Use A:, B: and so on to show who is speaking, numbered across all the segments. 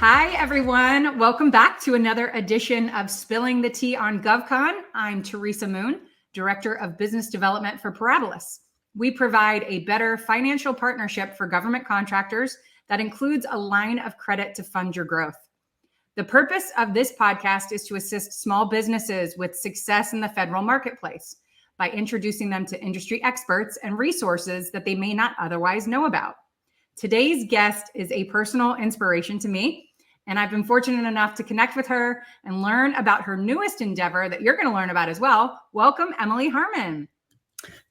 A: Hi, everyone. Welcome back to another edition of Spilling the Tea on GovCon. I'm Teresa Moon, Director of Business Development for Parabolis. We provide a better financial partnership for government contractors that includes a line of credit to fund your growth. The purpose of this podcast is to assist small businesses with success in the federal marketplace by introducing them to industry experts and resources that they may not otherwise know about. Today's guest is a personal inspiration to me, and I've been fortunate enough to connect with her and learn about her newest endeavor that you're going to learn about as well. Welcome, Emily Harman.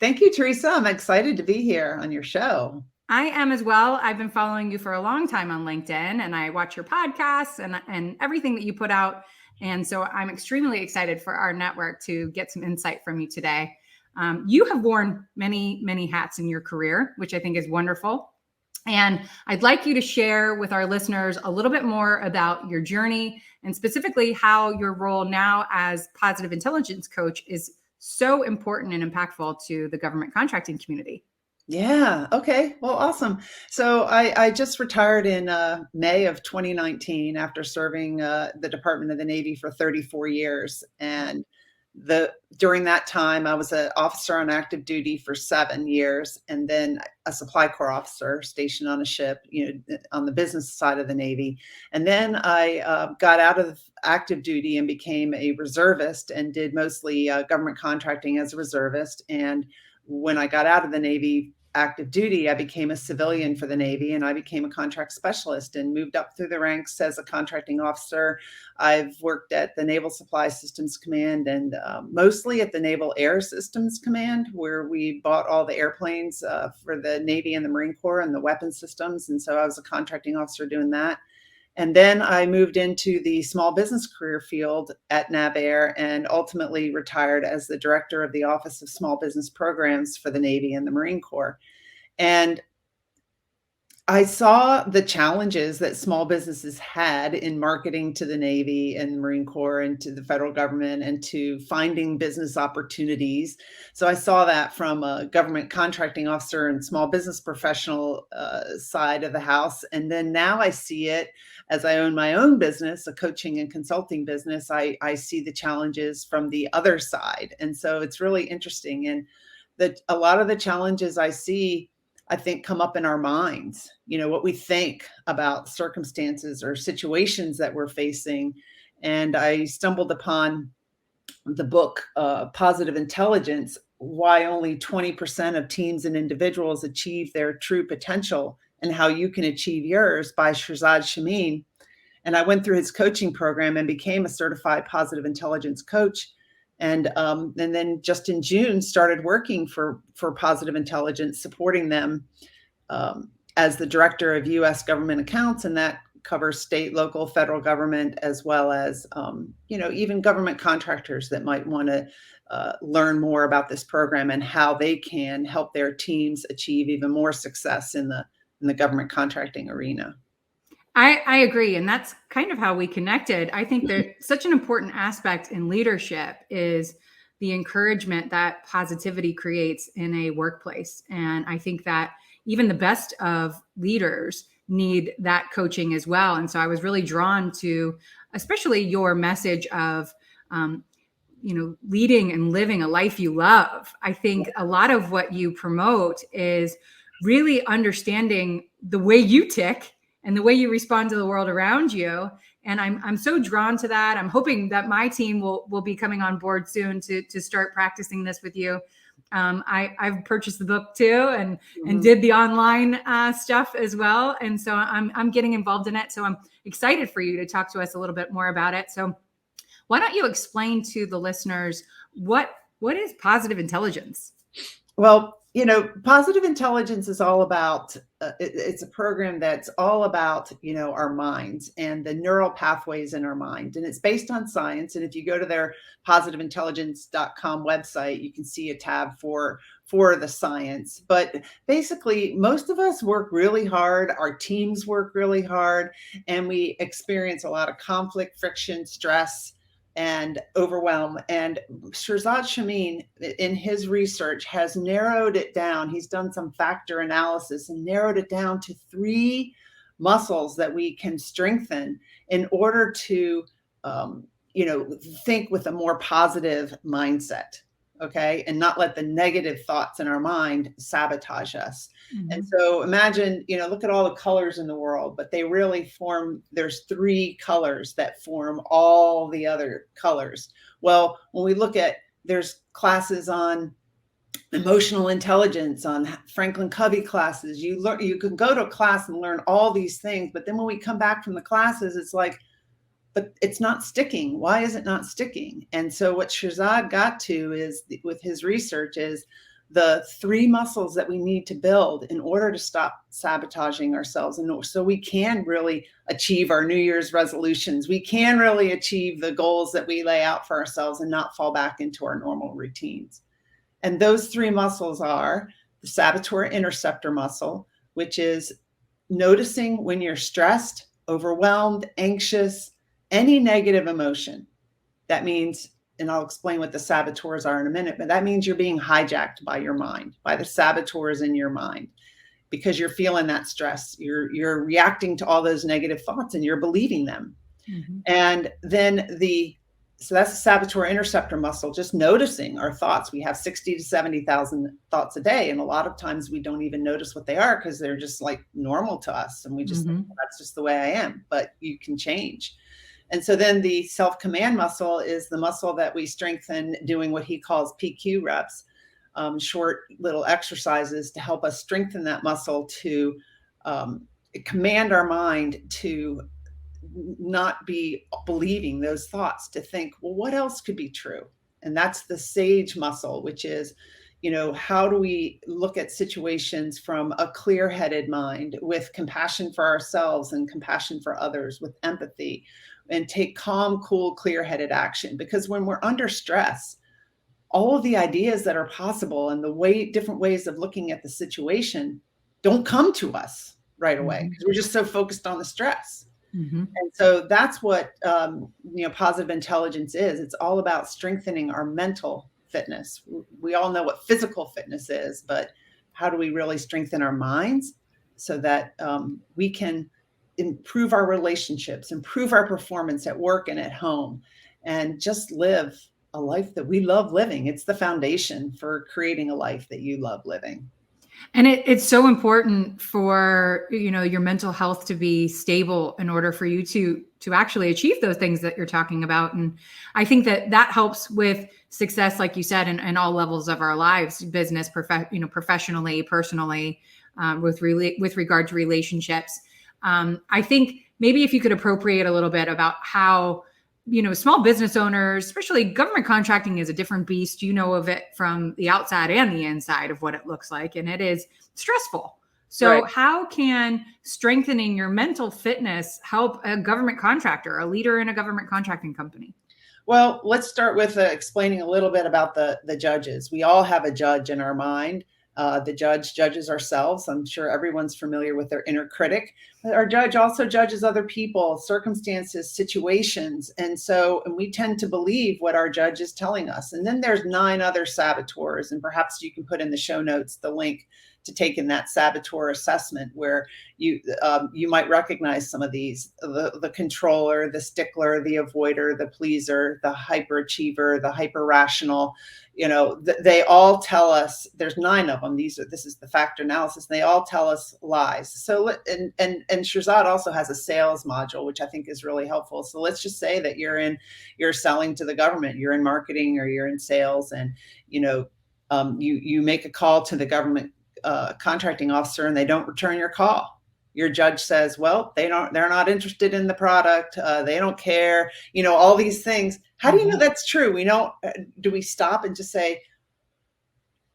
B: Thank you, Teresa. I'm excited to be here on your show.
A: I am as well. I've been following you for a long time on LinkedIn, and I watch your podcasts and everything that you put out. And so I'm extremely excited for our network to get some insight from you today. You have worn many, many hats in your career, which I think is wonderful. And I'd like you to share with our listeners a little bit more about your journey and specifically how your role now as positive intelligence coach is so important and impactful to the government contracting community.
B: Yeah. Okay. Well, awesome. So I just retired in May of 2019 after serving the Department of the Navy for 34 years. And during that time, I was an officer on active duty for 7 years, and then a supply corps officer stationed on a ship, on the business side of the Navy. And then I got out of active duty and became a reservist and did mostly government contracting as a reservist. And when I got out of the Navy active duty, I became a civilian for the Navy, and I became a contract specialist and moved up through the ranks as a contracting officer. I've worked at the Naval Supply Systems Command and mostly at the Naval Air Systems Command, where we bought all the airplanes for the Navy and the Marine Corps and the weapon systems. And so I was a contracting officer doing that. And then I moved into the small business career field at NavAir and ultimately retired as the director of the Office of Small Business Programs for the Navy and the Marine Corps. And I saw the challenges that small businesses had in marketing to the Navy and the Marine Corps and to the federal government and to finding business opportunities. So I saw that from a government contracting officer and small business professional side of the house. And then now I see it as I own my own business, a coaching and consulting business. I see the challenges from the other side. And so it's really interesting. And a lot of the challenges I see, I think, come up in our minds, what we think about circumstances or situations that we're facing. And I stumbled upon the book, Positive Intelligence, Why Only 20% of Teams and Individuals Achieve Their True Potential and How You Can Achieve Yours by Shirzad Chamine. And I went through his coaching program and became a certified positive intelligence coach. And then just in June, started working for Positive Intelligence, supporting them as the director of U.S. government accounts. And that covers state, local, federal government, as well as, even government contractors that might want to learn more about this program and how they can help their teams achieve even more success in the government contracting arena.
A: I agree. And that's kind of how we connected. I think that such an important aspect in leadership is the encouragement that positivity creates in a workplace. And I think that even the best of leaders need that coaching as well. And so I was really drawn to, especially your message of, leading and living a life you love. I think a lot of what you promote is really understanding the way you tick and the way you respond to the world around you. And I'm so drawn to that. I'm hoping that my team will be coming on board soon to start practicing this with you. I've purchased the book too and did the online stuff as well. And so I'm getting involved in it. So I'm excited for you to talk to us a little bit more about it. So why don't you explain to the listeners what is positive intelligence?
B: Well, positive intelligence is all about, it's a program that's all about, our minds and the neural pathways in our mind. And it's based on science. And if you go to their positiveintelligence.com website, you can see a tab for the science. But basically, most of us work really hard. Our teams work really hard, and we experience a lot of conflict, friction, stress, and overwhelm. And Shirzad Chamine, in his research, has narrowed it down. He's done some factor analysis and narrowed it down to 3 muscles that we can strengthen in order to, think with a more positive mindset. Okay. And not let the negative thoughts in our mind sabotage us. And so imagine, look at all the colors in the world, but they really there's 3 colors that form all the other colors. Well, when we look at, there's classes on emotional intelligence, on Franklin Covey classes, you can go to a class and learn all these things. But then when we come back from the classes, it's like, but it's not sticking. Why is it not sticking? And so what Shahzad got to is, with his research, is the 3 muscles that we need to build in order to stop sabotaging ourselves. And so we can really achieve our New Year's resolutions. We can really achieve the goals that we lay out for ourselves and not fall back into our normal routines. And those 3 muscles are the saboteur interceptor muscle, which is noticing when you're stressed, overwhelmed, anxious, any negative emotion. That means, and I'll explain what the saboteurs are in a minute, but that means you're being hijacked by your mind, by the saboteurs in your mind, because you're feeling that stress. You're reacting to all those negative thoughts and you're believing them. And then so that's the saboteur interceptor muscle, just noticing our thoughts. We have 60 to 70,000 thoughts a day. And a lot of times we don't even notice what they are because they're just like normal to us. And we just think, well, that's just the way I am, but you can change. And so then the self-command muscle is the muscle that we strengthen doing what he calls PQ reps, short little exercises to help us strengthen that muscle to command our mind to not be believing those thoughts, to think, well, what else could be true? And that's the sage muscle, which is, how do we look at situations from a clear-headed mind with compassion for ourselves and compassion for others, with empathy, and take calm, cool, clear-headed action. Because when we're under stress, all of the ideas that are possible and the different ways of looking at the situation don't come to us right away because we're just so focused on the stress. And so that's what positive intelligence is. It's all about strengthening our mental fitness. We all know what physical fitness is, but how do we really strengthen our minds so that we can improve our relationships, improve our performance at work and at home, and just live a life that we love living. It's the foundation for creating a life that you love living.
A: And it's so important for, your mental health to be stable in order for you to actually achieve those things that you're talking about. And I think that helps with success, like you said, in all levels of our lives, business, professionally, personally, with regard to relationships. I think maybe if you could appropriate a little bit about how, small business owners, especially government contracting, is a different beast. You know of it from the outside and the inside of what it looks like, and it is stressful. So how can strengthening your mental fitness help a government contractor, a leader in a government contracting company?
B: Well, let's start with explaining a little bit about the judges. We all have a judge in our mind. The judge judges ourselves. I'm sure everyone's familiar with their inner critic. Our judge also judges other people, circumstances, situations. And we tend to believe what our judge is telling us. And then there's 9 other saboteurs. And perhaps you can put in the show notes the link to take in that saboteur assessment, where you might recognize some of these: the controller, the stickler, the avoider, the pleaser, the hyperachiever, the hyper rational. They all tell us, there's 9 of them. This is the factor analysis. And they all tell us lies. So, and Shahzad also has a sales module, which I think is really helpful. So let's just say that you're selling to the government, you're in marketing or you're in sales, and you make a call to the government contracting officer and they don't return your call. Your judge says, well, they're not interested in the product. They don't care, all these things. How do you know that's true? Do we stop and just say,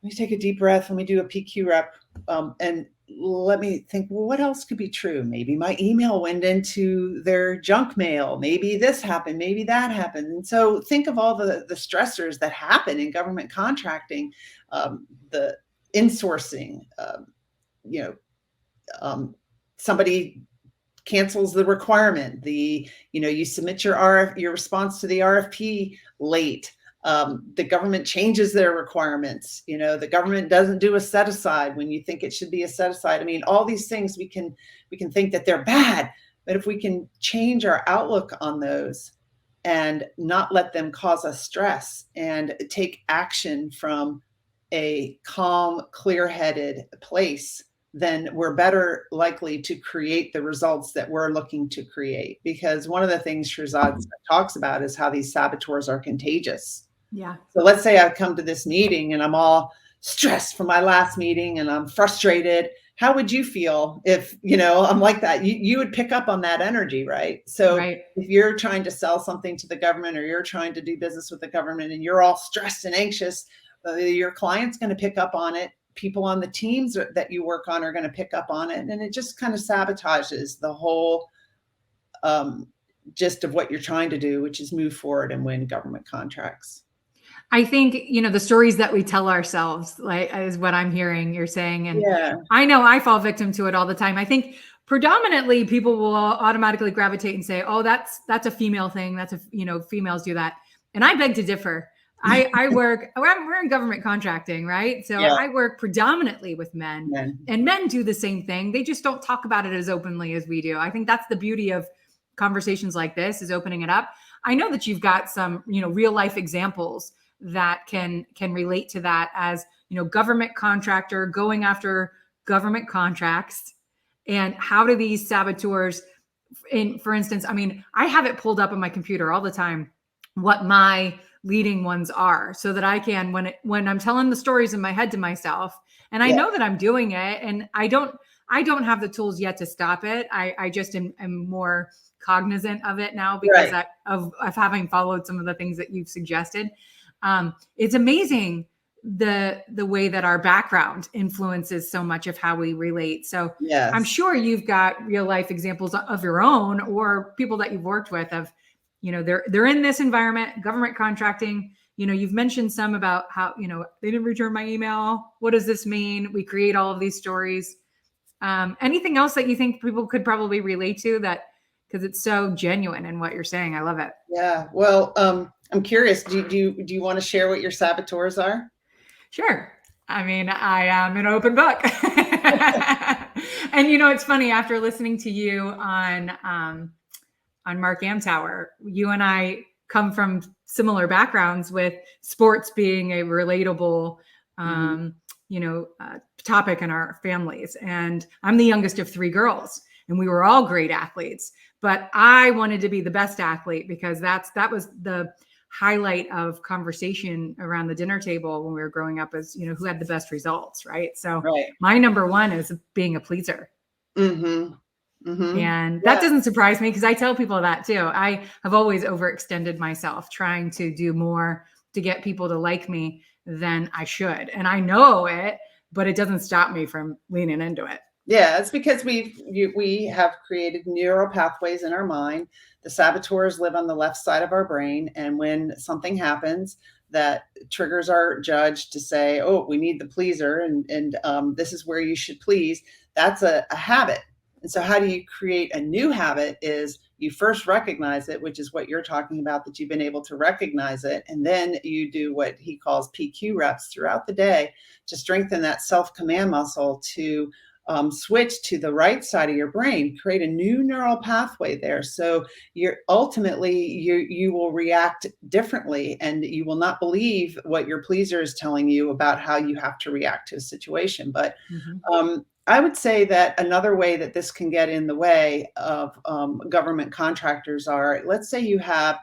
B: let me take a deep breath. Let me do a PQ rep. And let me think, well, what else could be true? Maybe my email went into their junk mail. Maybe this happened. Maybe that happened. And so think of all the stressors that happen in government contracting, the insourcing, somebody cancels the requirement, you submit your response to the RFP late. The government changes their requirements. The government doesn't do a set aside when you think it should be a set aside. I mean, all these things we can think that they're bad, but if we can change our outlook on those and not let them cause us stress and take action from a calm, clear-headed place, then we're better likely to create the results that we're looking to create. Because one of the things Shahzad talks about is how these saboteurs are contagious.
A: Yeah.
B: So let's say I come to this meeting and I'm all stressed from my last meeting and I'm frustrated. How would you feel if, I'm like that? You would pick up on that energy, right? So
A: Right.
B: if you're trying to sell something to the government or you're trying to do business with the government and you're all stressed and anxious, your client's going to pick up on it. People on the teams that you work on are going to pick up on it. And it just kind of sabotages the whole gist of what you're trying to do, which is move forward and win government contracts.
A: I think, the stories that we tell ourselves, like, is what I'm hearing you're saying. And
B: Yeah.
A: I know I fall victim to it all the time. I think predominantly people will automatically gravitate and say, oh, that's a female thing. That's females do that. And I beg to differ. We're in government contracting, right? So yeah. I work predominantly with men, and men do the same thing. They just don't talk about it as openly as we do. I think that's the beauty of conversations like this, is opening it up. I know that you've got some, real life examples that can relate to that, as, government contractor going after government contracts, and how do these saboteurs, for instance, I mean, I have it pulled up on my computer all the time, what my leading ones are, so that I can, when I'm telling the stories in my head to myself, and I know that I'm doing it, and I don't have the tools yet to stop it. I just am more cognizant of it now because of having followed some of the things that you've suggested. It's amazing the way that our background influences so much of how we relate. So yes. I'm sure you've got real life examples of your own, or people that you've worked with of, they're in this environment, government contracting. You've mentioned some about how, they didn't return my email. What does this mean? We create all of these stories. Anything else that you think people could probably relate to, that, because it's so genuine in what you're saying? I love it.
B: Yeah. Well, I'm curious. Do you want to share what your saboteurs are? Sure.
A: I mean, I am an open book. And it's funny, after listening to you on Mark Amtower, you and I come from similar backgrounds, with sports being a relatable, topic in our families. And I'm the youngest of 3 girls, and we were all great athletes, but I wanted to be the best athlete, because that was the highlight of conversation around the dinner table when we were growing up, as, who had the best results. Right. So my number one is being a pleaser. Mm-hmm. Mm-hmm. And that doesn't surprise me, because I tell people that too. I have always overextended myself, trying to do more to get people to like me than I should. And I know it, but it doesn't stop me from leaning into it.
B: Yeah, it's because we have created neural pathways in our mind. The saboteurs live on the left side of our brain. And when something happens that triggers our judge to say, oh, we need the pleaser, and this is where you should please, that's a habit. And so how do you create a new habit is you first recognize it, which is what you're talking about, that you've been able to recognize it. And then you do what he calls PQ reps throughout the day to strengthen that self-command muscle, to switch to the right side of your brain, create a new neural pathway there. So you will react differently, and you will not believe what your pleaser is telling you about how you have to react to a situation. But I would say that another way that this can get in the way of government contractors are, let's say you have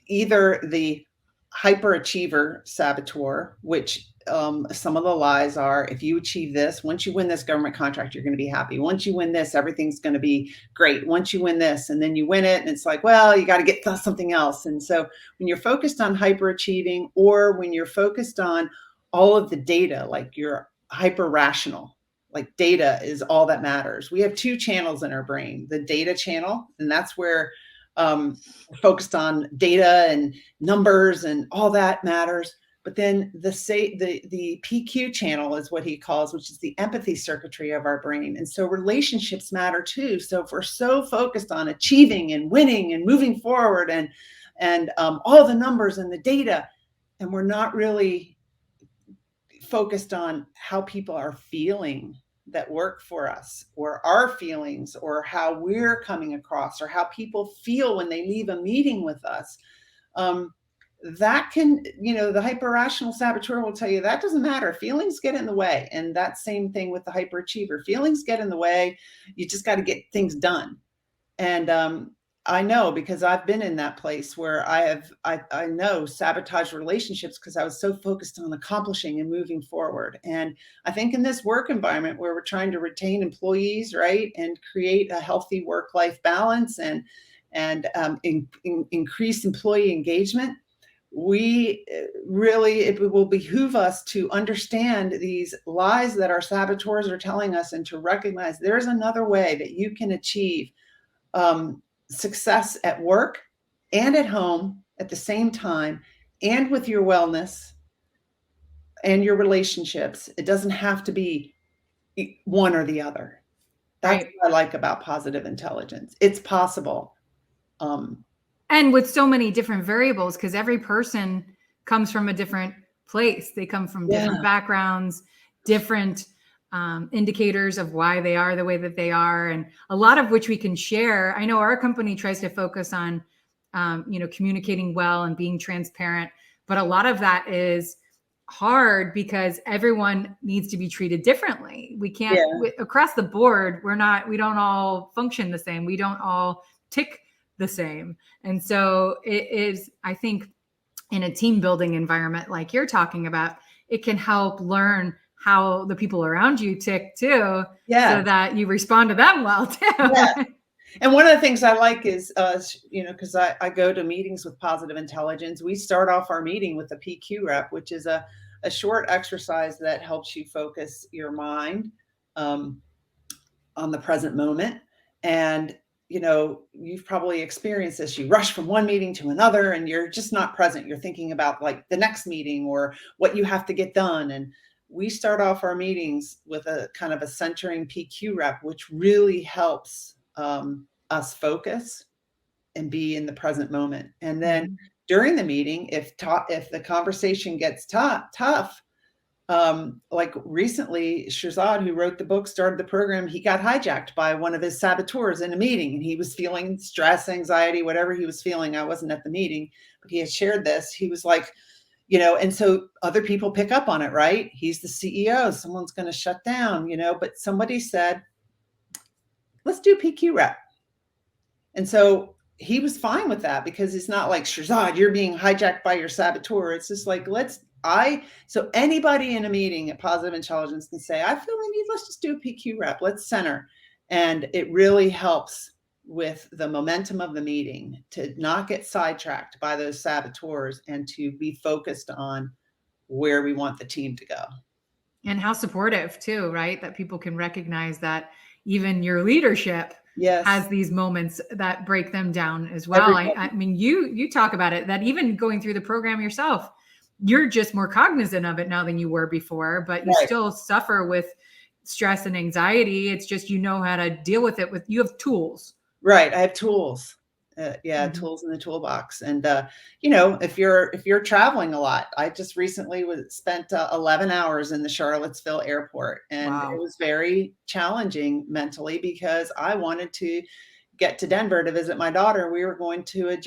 B: either the hyperachiever saboteur, which some of the lies are, if you achieve this, once you win this government contract, you're going to be happy. Once you win this, everything's going to be great. Once you win this, and then you win it, and it's like, well, you got to get something else. And so when you're focused on hyperachieving, or when you're focused on all of the data, like you're hyper rational, like data is all that matters. We have 2 channels in our brain, the data channel, and that's where we're focused on data and numbers and all that matters. But then the PQ channel is what he calls, which is the empathy circuitry of our brain. And so relationships matter too. So if we're so focused on achieving and winning and moving forward and all the numbers and the data, and we're not really focused on how people are feeling that work for us, or our feelings, or how we're coming across, or how people feel when they leave a meeting with us. That can, the hyper rational saboteur will tell you that doesn't matter. Feelings get in the way. And that same thing with the hyperachiever. Feelings get in the way. You just got to get things done. And I know, because I've been in that place where I know sabotage relationships because I was so focused on accomplishing and moving forward. And I think in this work environment where we're trying to retain employees, right, and create a healthy work-life balance and increase employee engagement, it will behoove us to understand these lies that our saboteurs are telling us, and to recognize there's another way that you can achieve success at work and at home at the same time, and with your wellness and your relationships. It doesn't have to be one or the other. That's
A: Right.
B: what I like about positive intelligence. It's possible.
A: And with so many different variables, because every person comes from a different place. They come from different backgrounds, different indicators of why they are the way that they are, and a lot of which we can share. I know our company tries to focus on, communicating well and being transparent, but a lot of that is hard because everyone needs to be treated differently. We can't, across the board, we don't all function the same. We don't all tick the same. And so it is, I think, in a team building environment like you're talking about, it can help learn how the people around you tick too, so that you respond to them well too.
B: Yeah. And one of the things I like is, because I go to meetings with positive intelligence, we start off our meeting with a PQ rep, which is a short exercise that helps you focus your mind on the present moment. And you've probably experienced this. You rush from one meeting to another and you're just not present. You're thinking about like the next meeting or what you have to get done. And we start off our meetings with a kind of a centering PQ rep, which really helps us focus and be in the present moment. And then during the meeting, if the conversation gets tough, like recently, Shahzad, who wrote the book, started the program, he got hijacked by one of his saboteurs in a meeting, and he was feeling stress, anxiety, whatever he was feeling. I wasn't at the meeting, but he had shared this. He was like, and so other people pick up on it, right? He's the CEO. Someone's going to shut down, but somebody said, let's do PQ rep. And so he was fine with that, because it's not like, Shahzad, you're being hijacked by your saboteur. It's just like, so anybody in a meeting at Positive Intelligence can say, I feel the need, let's just do a PQ rep, let's center. And it really helps with the momentum of the meeting to not get sidetracked by those saboteurs and to be focused on where we want the team to go.
A: And how supportive too, right? That people can recognize that even your leadership has these moments that break them down as well. I mean, you talk about it, that even going through the program yourself, you're just more cognizant of it now than you were before, but you still suffer with stress and anxiety. It's just, how to deal with it you have tools.
B: Right. I have tools. Tools in the toolbox. And, if you're traveling a lot, I just recently spent 11 hours in the Charlottesville airport, and it was very challenging mentally because I wanted to get to Denver to visit my daughter. We were going to a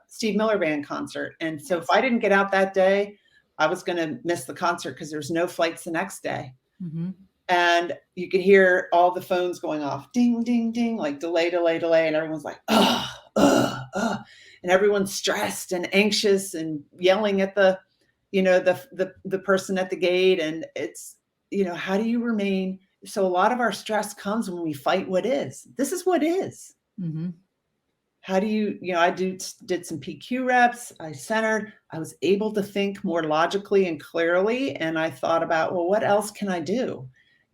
B: Steve Miller Band concert. And so if I didn't get out that day, I was going to miss the concert because there's no flights the next day. And you could hear all the phones going off, ding, ding, ding, like delay. And everyone's like, and everyone's stressed and anxious and yelling at the person at the gate. And it's, how do you remain? So a lot of our stress comes when we fight what is. This is what is. How do you, I did some PQ reps. I centered. I was able to think more logically and clearly. And I thought about, well, what else can I do?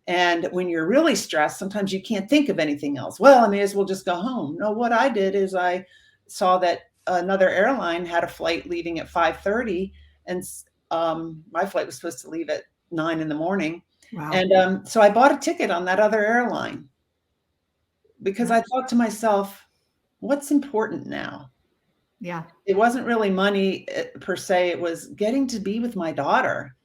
B: And when you're really stressed, sometimes you can't think of anything else. Well, I may as well just go home. No, what I did is I saw that another airline had a flight leaving at 5:30, and my flight was supposed to leave at 9 in the morning. Wow. And so I bought a ticket on that other airline because I thought to myself, what's important now?
A: Yeah.
B: It wasn't really money per se. It was getting to be with my daughter,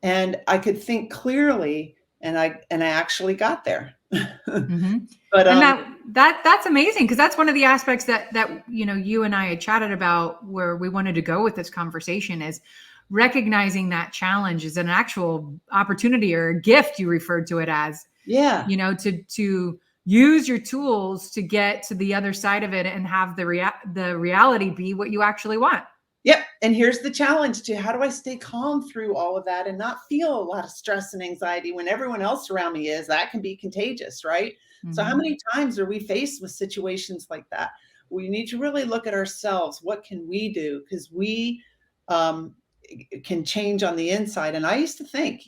B: and I could think clearly, and I actually got there.
A: Mm-hmm.
B: But
A: And that's amazing, because that's one of the aspects that you and I had chatted about, where we wanted to go with this conversation, is recognizing that challenge is an actual opportunity or a gift, you referred to it as,
B: yeah.
A: to use your tools to get to the other side of it and have the reality be what you actually want.
B: Yep. And here's the challenge too. How do I stay calm through all of that and not feel a lot of stress and anxiety when everyone else around me is? That can be contagious, right? So how
A: Mm-hmm.
B: many times are we faced with situations like that? We need to really look at ourselves. What can we do? Because we um, can change on the inside. And I used to think,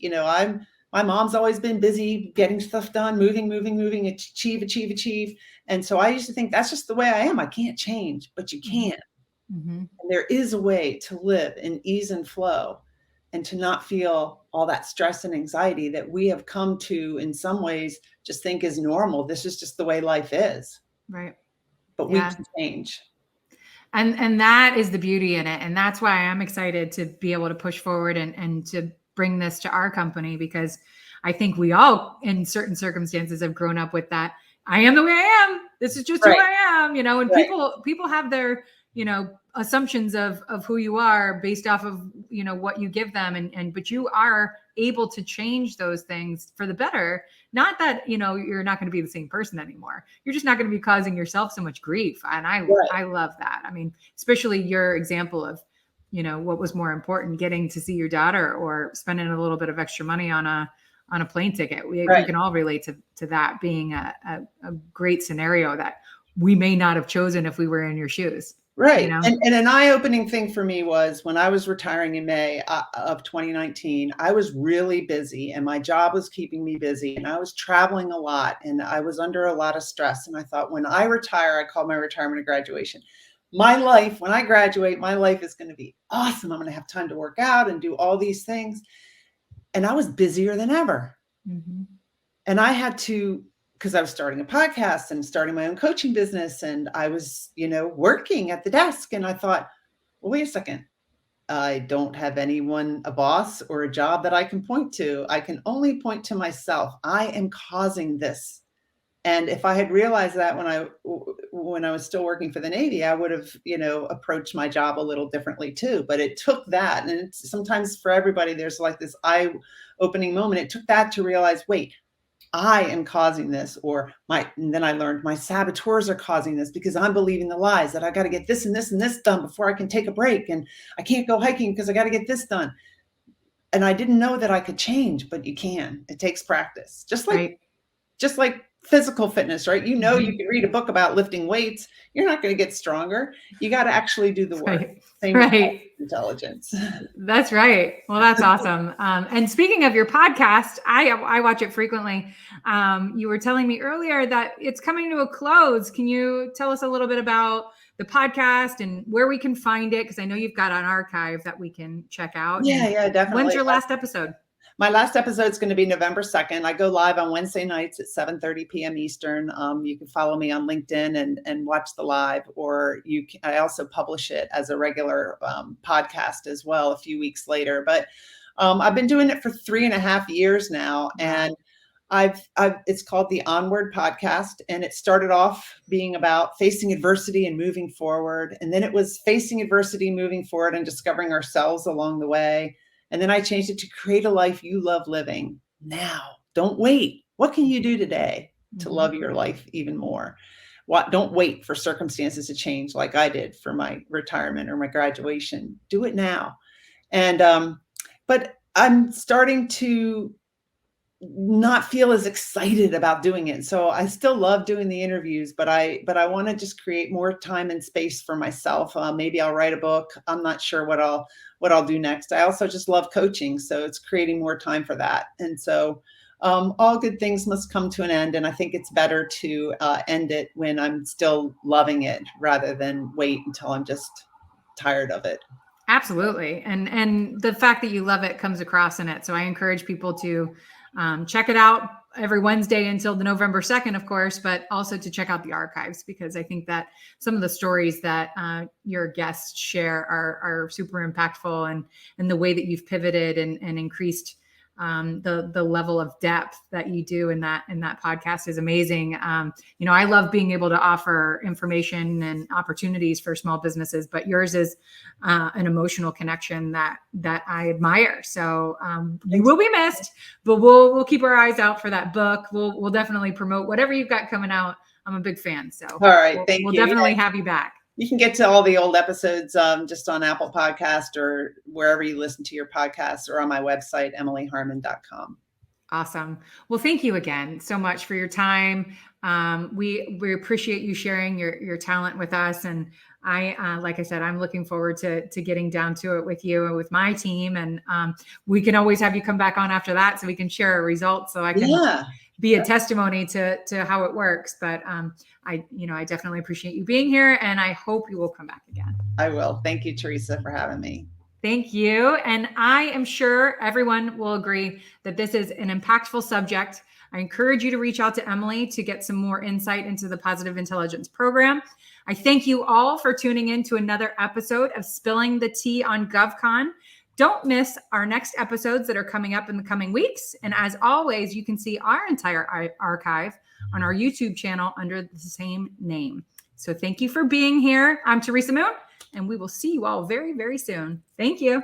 B: my mom's always been busy getting stuff done, moving, achieve, achieve, achieve. And so I used to think that's just the way I am. I can't change, but you can.
A: Mm-hmm.
B: And there is a way to live in ease and flow, and to not feel all that stress and anxiety that we have come to, in some ways, just think is normal. This is just the way life is.
A: Right.
B: But we
A: Yeah.
B: can change.
A: And that is the beauty in it. And that's why I'm excited to be able to push forward and to bring this to our company, because I think we all, in certain circumstances, have grown up with that. I am the way I am. This is just who
B: Right.
A: I am, and
B: Right.
A: people have their, assumptions of who you are based off of, what you give them. But you are able to change those things for the better. Not that, you're not going to be the same person anymore. You're just not going to be causing yourself so much grief. And
B: Right.
A: I love that. I mean, especially your example of, what was more important, getting to see your daughter or spending a little bit of extra money on a plane ticket. We
B: Right.
A: can all relate to that being a great scenario that we may not have chosen if we were in your shoes.
B: Right. And an eye-opening thing for me was when I was retiring in May of 2019, I was really busy and my job was keeping me busy, and I was traveling a lot and I was under a lot of stress. And I thought, when I retire, I called my retirement a graduation. My life, when I graduate, my life is going to be awesome. I'm going to have time to work out and do all these things. And I was busier than ever.
A: Mm-hmm.
B: And I had to, because I was starting a podcast and starting my own coaching business, and I was, working at the desk, and I thought, well, wait a second. I don't have anyone, a boss or a job that I can point to. I can only point to myself. I am causing this. And if I had realized that when I was still working for the Navy, I would have, approached my job a little differently too. But it took that. And it's, sometimes for everybody, there's like this eye-opening moment. It took that to realize, wait, I am causing this, and then I learned my saboteurs are causing this because I'm believing the lies that I got to get this and this and this done before I can take a break. And I can't go hiking because I got to get this done. And I didn't know that I could change, but you can. It takes practice. Just like physical fitness, right? You
A: Mm-hmm.
B: can read a book about lifting weights. You're not going to get stronger. You got to actually do the work.
A: Right.
B: Same
A: Right.
B: intelligence.
A: That's right. Well, that's awesome. And speaking of your podcast, I watch it frequently. You were telling me earlier that it's coming to a close. Can you tell us a little bit about the podcast and where we can find it? Because I know you've got an archive that we can check out.
B: Yeah,
A: And
B: definitely.
A: when's your last episode?
B: My last episode is going to be November 2nd. I go live on Wednesday nights at 7:30 p.m. Eastern. You can follow me on LinkedIn and watch the live, or I also publish it as a regular podcast as well a few weeks later. But I've been doing it for 3.5 years now, and it's called the Onward Podcast, and it started off being about facing adversity and moving forward, and then it was facing adversity, moving forward, and discovering ourselves along the way. And then I changed it to create a life you love living now. Don't wait. What can you do today to love your life even more? Don't wait for circumstances to change like I did for my retirement or my graduation. Do it now. And but I'm starting to not feel as excited about doing it. So I still love doing the interviews, but I want to just create more time and space for myself. Maybe I'll write a book. I'm not sure what I'll do next. I also just love coaching, so it's creating more time for that. And so all good things must come to an end, and I think it's better to end it when I'm still loving it rather than wait until I'm just tired of it.
A: Absolutely. And the fact that you love it comes across in it. So I encourage people to check it out. every Wednesday until the November 2nd, of course, but also to check out the archives, because I think that some of the stories that your guests share are super impactful, and the way that you've pivoted and increased the level of depth that you do in that podcast is amazing. I love being able to offer information and opportunities for small businesses, but yours is an emotional connection that I admire. So you will be missed, but we'll keep our eyes out for that book. We'll definitely promote whatever you've got coming out. I'm a big fan. So
B: all right, thank you.
A: We'll definitely have you back.
B: You can get to all the old episodes just on Apple Podcast or wherever you listen to your podcasts, or on my website, emilyharman.com.
A: Awesome. Well, thank you again so much for your time. We appreciate you sharing your talent with us. And I, like I said, I'm looking forward to getting down to it with you and with my team. And we can always have you come back on after that so we can share our results, so I can be a testimony to how it works. But I definitely appreciate you being here, and I hope you will come back again.
B: I will. Thank you, Teresa, for having me.
A: Thank you. And I am sure everyone will agree that this is an impactful subject. I encourage you to reach out to Emily to get some more insight into the Positive Intelligence Program. I thank you all for tuning in to another episode of Spilling the Tea on GovCon. Don't miss our next episodes that are coming up in the coming weeks. And as always, you can see our entire archive on our YouTube channel under the same name. So thank you for being here. I'm Teresa Moon, and we will see you all very, very soon. Thank you.